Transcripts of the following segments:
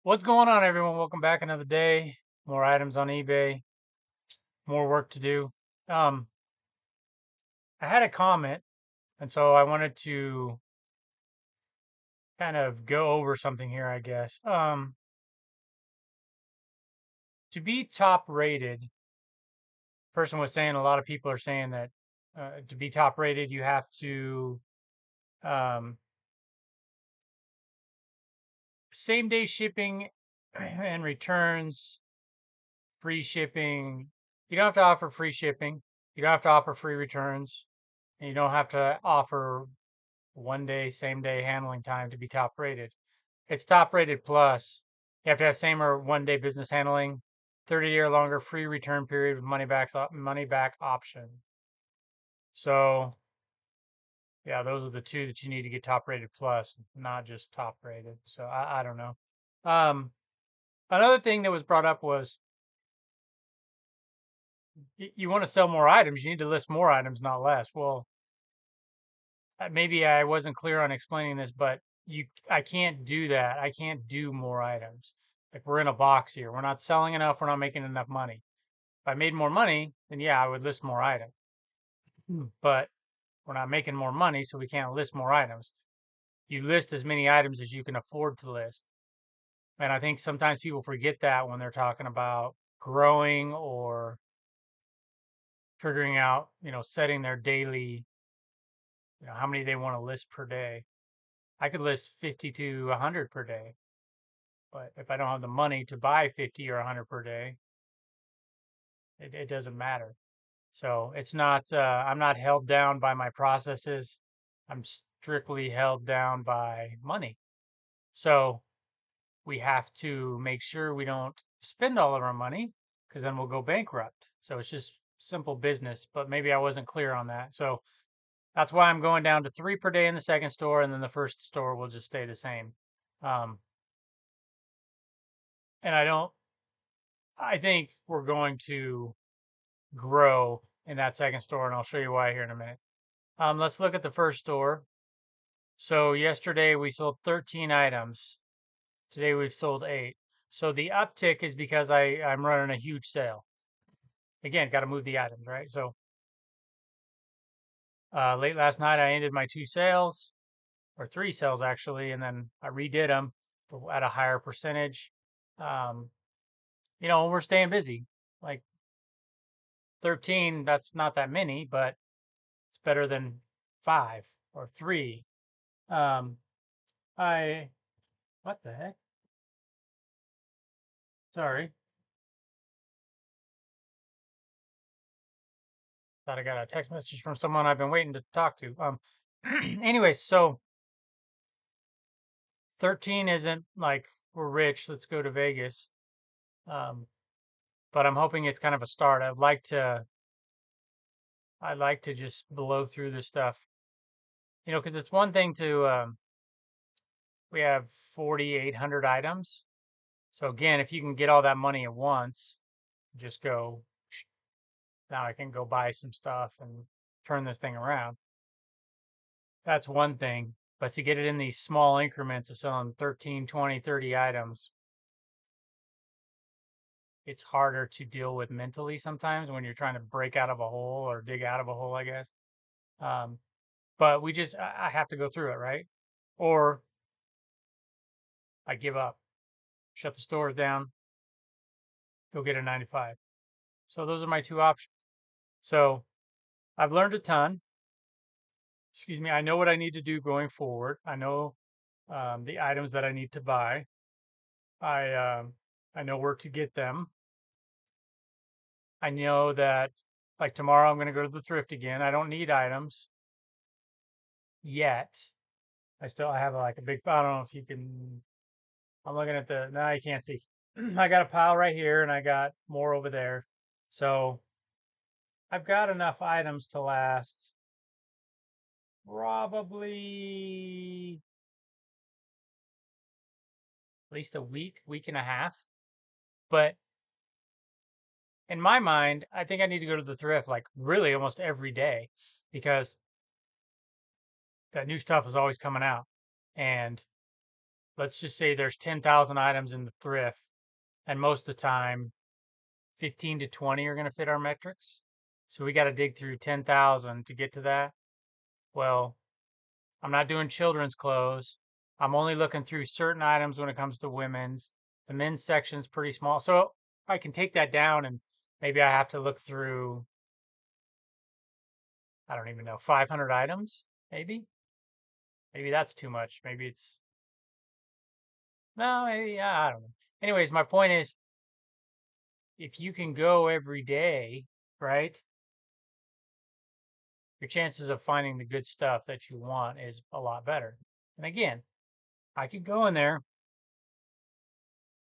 What's going on, everyone? Welcome back another day. More items on eBay, more work to do. Um, I had a comment, and so I wanted to kind of go over something here, I guess. To be top rated, person was saying a lot of people are saying that to be top rated, you have to um, same day shipping and returns, free shipping. You don't have to offer free shipping. You don't have to offer free returns, and you don't have to offer 1 day, same day handling time to be top rated. It's top rated plus. You have to have same or 1 day business handling, 30-day or longer free return period with money back option. So yeah, those are the two that you need to get top rated plus, not just top rated. So I don't know. Um, Another thing that was brought up was you want to sell more items, you need to list more items, not less. Well, maybe I wasn't clear on explaining this, but I can't do that. I can't do more items. Like we're in a box here. We're not selling enough. We're not making enough money. If I made more money, then yeah, I would list more items. But we're not making more money, so we can't list more items. You list as many items as you can afford to list. And I think sometimes people forget that when they're talking about growing or figuring out, setting their daily, how many they want to list per day. I could list 50 to 100 per day. But if I don't have the money to buy 50 or 100 per day, it doesn't matter. So it's not, I'm not held down by my processes. I'm strictly held down by money. So we have to make sure we don't spend all of our money because then we'll go bankrupt. So it's just simple business, but maybe I wasn't clear on that. So that's why I'm going down to 3 per day in the second store, and then the first store will just stay the same. Um, and I think we're going to grow in that second store, and I'll show you why here in a minute. Let's look at the first store. So yesterday we sold 13 items. Today we've sold 8. So the uptick is because I'm running a huge sale. Again, got to move the items, right? So late last night I ended my 2 sales, or 3 sales actually, and then I redid them at a higher percentage. Um, we're staying busy. Like 13, that's not that many, but it's better than 5 or 3. Um, I, what the heck? Sorry. Thought I got a text message from someone I've been waiting to talk to. Anyway, so 13 isn't like we're rich, let's go to Vegas. Um, but I'm hoping it's kind of a start. I'd like to just blow through this stuff. Because it's one thing to, we have 4,800 items. So again, if you can get all that money at once, just go, now I can go buy some stuff and turn this thing around. That's one thing. But to get it in these small increments of selling 13, 20, 30 items, it's harder to deal with mentally sometimes when you're trying to break out of a hole or dig out of a hole, I guess. Um, but I have to go through it, right? Or I give up, shut the stores down, go get a 9 to 5. So those are my two options. So I've learned a ton. Excuse me. I know what I need to do going forward. I know the items that I need to buy. I um, I know where to get them. I know that like tomorrow I'm going to go to the thrift again. I don't need items yet. I have like a big. I don't know if you can. I'm looking at the. No, you can't see. I got a pile right here, and I got more over there. So I've got enough items to last probably at least a week, week and a half. But in my mind, I think I need to go to the thrift like really almost every day because that new stuff is always coming out. And let's just say there's 10,000 items in the thrift, and most of the time 15 to 20 are going to fit our metrics. So we got to dig through 10,000 to get to that. Well, I'm not doing children's clothes. I'm only looking through certain items when it comes to women's. The men's section's pretty small. So I can take that down, and maybe I have to look through, I don't even know, 500 items, maybe. Maybe that's too much. Maybe it's, no, maybe, yeah, I don't know. Anyways, my point is, if you can go every day, right, your chances of finding the good stuff that you want is a lot better. And again, I could go in there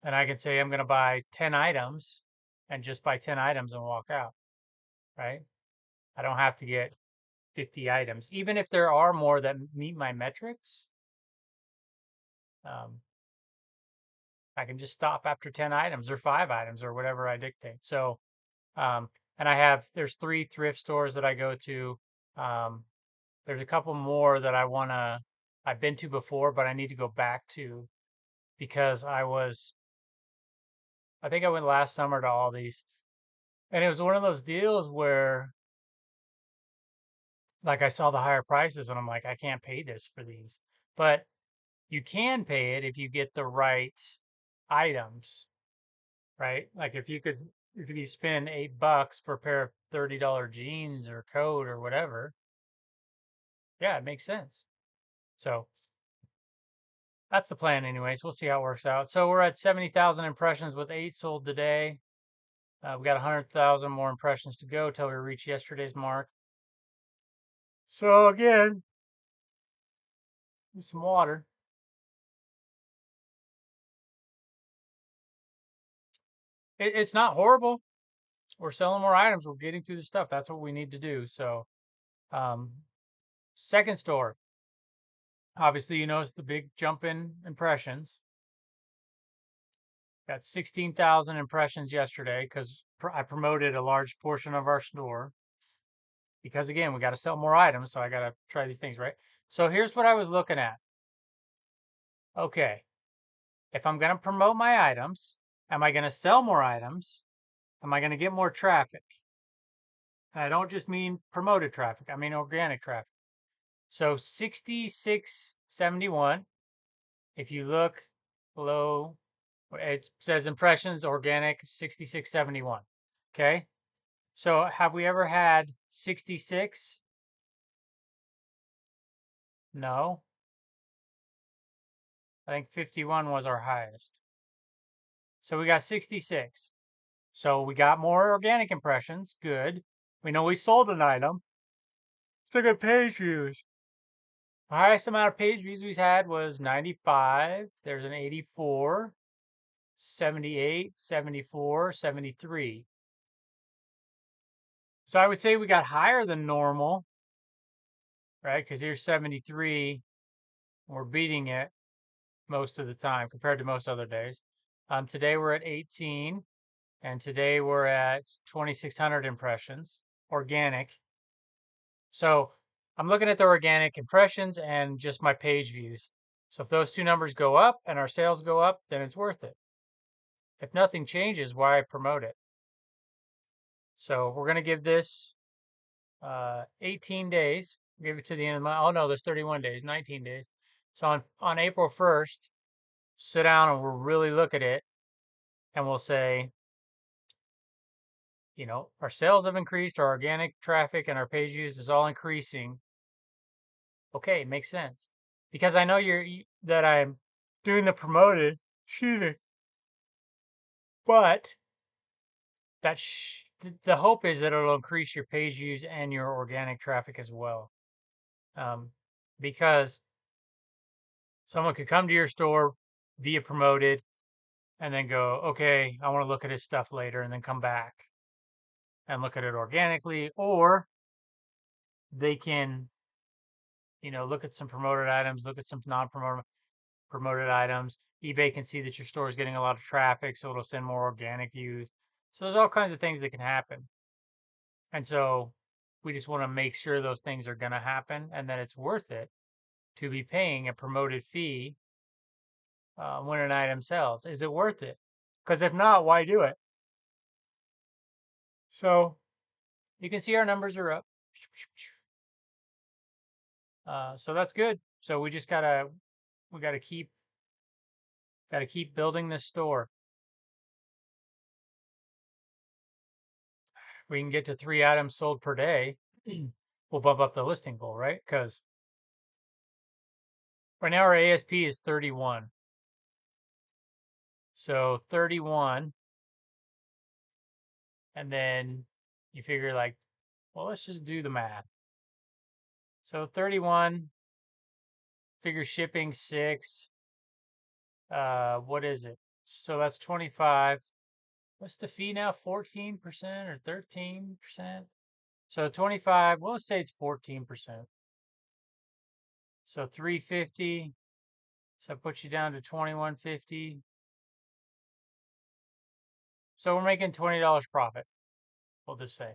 and I can say I'm going to buy 10 items and just buy 10 items and walk out, right? I don't have to get 50 items. Even if there are more that meet my metrics, um, I can just stop after 10 items or 5 items or whatever I dictate. So, and there's 3 thrift stores that I go to. Um, there's a couple more that I've been to before, but I need to go back to because I think I went last summer to all these. And it was one of those deals where, like, I saw the higher prices and I'm like, I can't pay this for these. But you can pay it if you get the right items, right? Like if you spend $8 for a pair of $30 jeans or coat or whatever, yeah, it makes sense. So that's the plan, anyways. We'll see how it works out. So we're at 70,000 impressions with 8 sold today. We got 100,000 more impressions to go till we reach yesterday's mark. So again, some water. It's not horrible. We're selling more items. We're getting through the stuff. That's what we need to do. So, um, second store. Obviously, you notice the big jump in impressions. Got 16,000 impressions yesterday because I promoted a large portion of our store. Because again, we got to sell more items, so I got to try these things, right? So here's what I was looking at. Okay, if I'm going to promote my items, am I going to sell more items? Am I going to get more traffic? And I don't just mean promoted traffic, I mean organic traffic. So 6671, if you look below, it says impressions organic 6671. Okay. So have we ever had 66? No. I think 51 was our highest. So we got 66. So we got more organic impressions. Good. We know we sold an item. Let's look at page views. The highest amount of page views we've had was 95. There's an 84, 78, 74, 73. So I would say we got higher than normal, right? Because here's 73. We're beating it most of the time compared to most other days. Today we're at 18, and today we're at 2,600 impressions, organic. So I'm looking at the organic impressions and just my page views. So if those two numbers go up and our sales go up, then it's worth it. If nothing changes, why promote it? So we're going to give this 18 days. Give it to the end of the month. Oh no, there's 31 days, 19 days. So on April 1st, sit down and we'll really look at it and we'll say, you know, our sales have increased, our organic traffic and our page views is all increasing. Okay, it makes sense. Because I know that I'm doing the promoted, excuse me, but that the hope is that it'll increase your page views and your organic traffic as well. Because someone could come to your store via promoted and then go, okay, I want to look at his stuff later, and then come back and look at it organically, or they can, you know, look at some promoted items, look at some non-promoted items. eBay can see that your store is getting a lot of traffic, so it'll send more organic views. So there's all kinds of things that can happen. And so we just want to make sure those things are going to happen and that it's worth it to be paying a promoted fee when an item sells. Is it worth it? Because if not, why do it? So you can see our numbers are up. So that's good. So we just gotta keep building this store. We can get to 3 items sold per day. We'll bump up the listing goal, right? Because right now our ASP is 31. So 31, and then you figure like, well, let's just do the math. So 31, figure shipping 6. What is it? So that's 25. What's the fee now? 14% or 13%? So 25, well, let's say it's 14%. So 350. So that puts you down to 2150. So we're making $20 profit, we'll just say.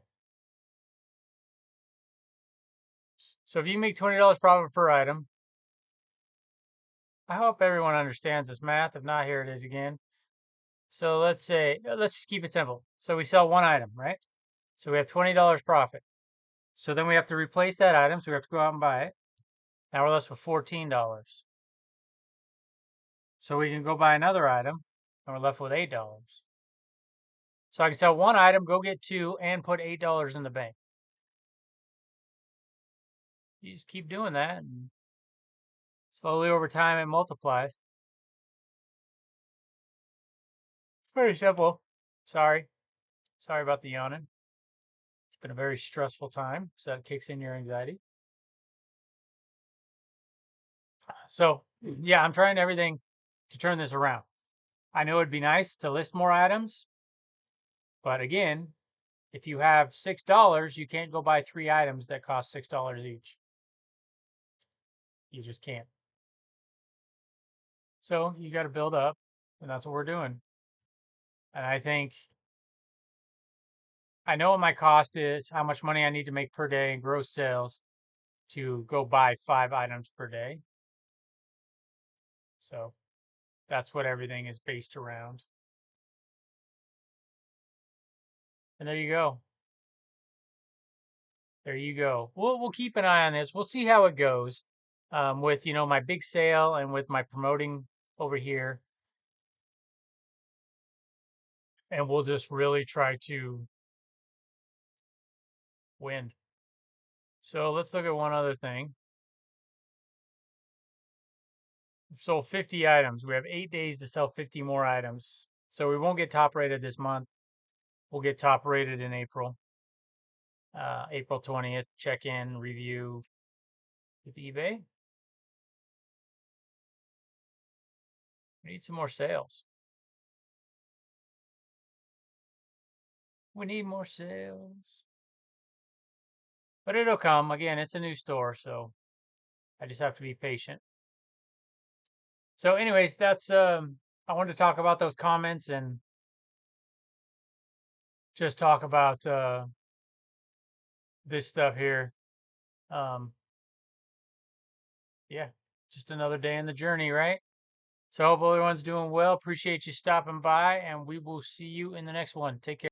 So if you make $20 profit per item, I hope everyone understands this math. If not, here it is again. So let's just keep it simple. So we sell one item, right? So we have $20 profit. So then we have to replace that item. So we have to go out and buy it. Now we're left with $14. So we can go buy another item and we're left with $8. So I can sell one item, go get two, and put $8 in the bank. You just keep doing that, and slowly over time it multiplies. Very simple. Sorry about the yawning. It's been a very stressful time, so that kicks in your anxiety. So yeah, I'm trying everything to turn this around. I know it'd be nice to list more items, but again, if you have $6, you can't go buy 3 items that cost $6 each. You just can't. So you got to build up, and that's what we're doing. And I know what my cost is, how much money I need to make per day in gross sales to go buy 5 items per day. So that's what everything is based around. And there you go. There you go. We'll keep an eye on this. We'll see how it goes with my big sale and with my promoting over here, and we'll just really try to win. So let's look at one other thing. We've sold 50 items. We have 8 days to sell 50 more items. So we won't get top rated this month. We'll get top rated in April. April 20th, check in, review with eBay. We need some more sales. We need more sales. But it'll come. Again, it's a new store, so I just have to be patient. So anyways, that's I wanted to talk about those comments and just talk about this stuff here. Yeah, just another day in the journey, right? So I hope everyone's doing well. Appreciate you stopping by, and we will see you in the next one. Take care.